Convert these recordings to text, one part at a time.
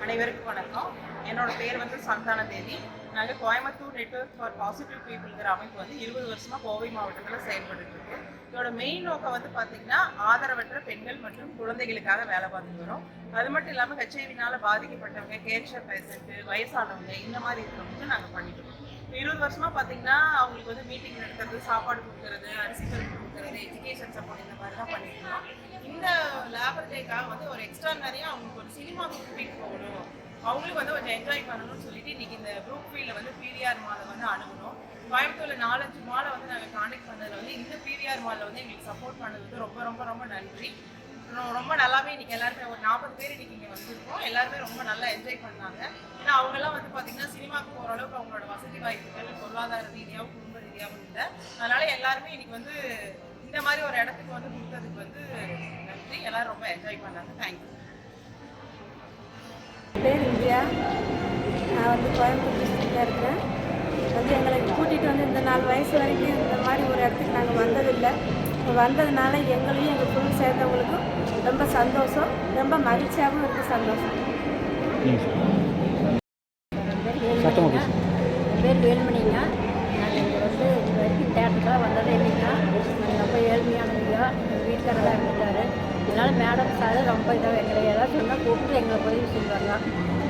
அனைவருக்கும் வணக்கம். என்னோட பேர் வந்து சந்தான தேவி. நாங்கள் கோயம்புத்தூர் நெட்வொர்க் ஃபார் பாசிட்டிவ் பீப்புள்ங்கிற அமைப்பு வந்து 20 வருஷமா கோவை மாவட்டத்தில் செயல்பட்டு இருக்கு. இதோட மெயின் நோக்கம் வந்து பார்த்தீங்கன்னா ஆதரவற்ற பெண்கள் மற்றும் குழந்தைகளுக்காக வேலை பார்த்துட்டு வரோம். அது மட்டும் இல்லாமல் ஹெச்ஐவினால பாதிக்கப்பட்டவங்க, கேன்சர் பேஷண்ட்டு, வயசானவங்க இந்த மாதிரி இருக்கிறவங்களுக்கு நாங்கள் பண்ணிட்டு இருக்கோம். 20 வருஷமா பார்த்தீங்கன்னா அவங்களுக்கு வந்து மீட்டிங் நடத்துறது, சாப்பாடு கொடுக்கறது, அரிசி பருப்பு கொடுக்கறது, எஜுகேஷன் சப்போர்ட் இந்த மாதிரி தான் பண்ணிட்டு இருக்கோம். இந்த லேபர் டேக்காக வந்து ஒரு எக்ஸ்ட்ரா நிறைய அவங்களுக்கு ஒரு சினிமாவுக்கு கூட்டிகிட்டு போகணும், அவங்களும் வந்து கொஞ்சம் என்ஜாய் பண்ணணும்னு சொல்லிட்டு இன்னைக்கு இந்த குரூப் ஃபீல்டில் வந்து பிவிஆர் மாலை வந்து அணுகணும். கோயம்புத்தூரில் 4-5 மாலை வந்து நாங்கள் கான்டெக்ட் பண்ணதில் வந்து இந்த பிவிஆர் மாலை வந்து எங்களுக்கு சப்போர்ட் பண்ணது வந்து ரொம்ப ரொம்ப ரொம்ப நன்றி. ரொம்ப நல்லாவே இன்னைக்கு எல்லாருமே ஒரு 40 பேர் இன்னைக்கு இங்கே வந்திருக்கோம். எல்லாருமே ரொம்ப நல்லா என்ஜாய் பண்ணாங்க. ஏன்னா அவங்கெல்லாம் வந்து பார்த்தீங்கன்னா சினிமாவுக்கு போகிற அளவுக்கு அவங்களோட வசதி வாய்ப்புகள் பொருளாதார ரீதியாகவும் குடும்ப ரீதியாகவும் இல்லை. அதனால எல்லாருமே இன்னைக்கு வந்து இந்த மாதிரி ஒரு இடத்துக்கு வந்து கொடுத்ததுக்கு வந்து நன்றி. எல்லாரும் ரொம்ப என்ஜாய் பண்ணாங்க. தேங்க்யூ. பேர் இந்தியா. நான் வந்து கோயம்புத்தூர் டிஸ்ட்ரிக்டில் இருக்கிறேன். வந்து எங்களை கூட்டிகிட்டு வந்து இந்த 4 வயசு வரைக்கும் இந்த மாதிரி ஒரு இடத்துக்கு நாங்கள் வந்ததில்லை. வந்ததுனால எங்களையும் எங்கள் குழு சேர்ந்தவங்களுக்கும் ரொம்ப சந்தோஷம், ரொம்ப மகிழ்ச்சியாகவும் இருக்குது. சந்தோஷம். என் பேர் வேலுமணிங்க. நாங்கள் இங்கே வந்து இது வரைக்கும் தேட்டருக்காக வந்ததே இல்லைங்க. நாங்கள் ரொம்ப ஏழ்மையானவங்க, எங்கள் வீட்டுக்காரராக இருந்துட்டார். அதனால் மேடம் சார் ரொம்ப இதாக எங்களை ஏதாவது சொன்னால் கூப்பிட்டு எங்களை உதவி செய்வாங்க.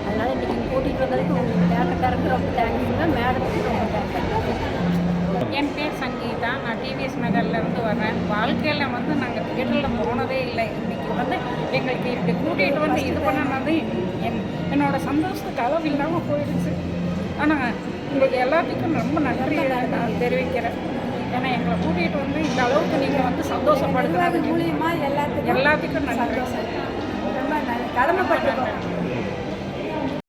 அதனால் இன்றைக்கி கூட்டிகிட்டு வந்ததுக்கு உங்கள் தேட்டருக்காரருக்கு ரொம்ப தேங்க்ஸுங்க, மேடத்துக்கு ரொம்ப தேங்க்ஸ். என் பேர் சங்கீதா. நான் டிவிஎஸ் நகர்லேருந்து வர்றேன். வாழ்க்கையில் வந்து நாங்கள் தியேட்டரில் போனதே இல்லை. இன்றைக்கி வந்து எங்களுக்கு இப்படி கூட்டிகிட்டு வந்து இது பண்ணது என்னோட சந்தோஷத்துக்கு அளவு இல்லாமல் போயிடுச்சு. ஆனால் உங்களுக்கு எல்லாத்துக்கும் ரொம்ப நன்றி நான் தெரிவிக்கிறேன். ஏன்னா எங்களை கூட்டிகிட்டு வந்து இந்த அளவுக்கு நீங்கள் வந்து சந்தோஷப்படுத்துறது மூலியமாக எல்லாத்துக்கும் எல்லாத்துக்கும் நன்றி. ரொம்ப கடமைப்பட்டிருக்கோம்.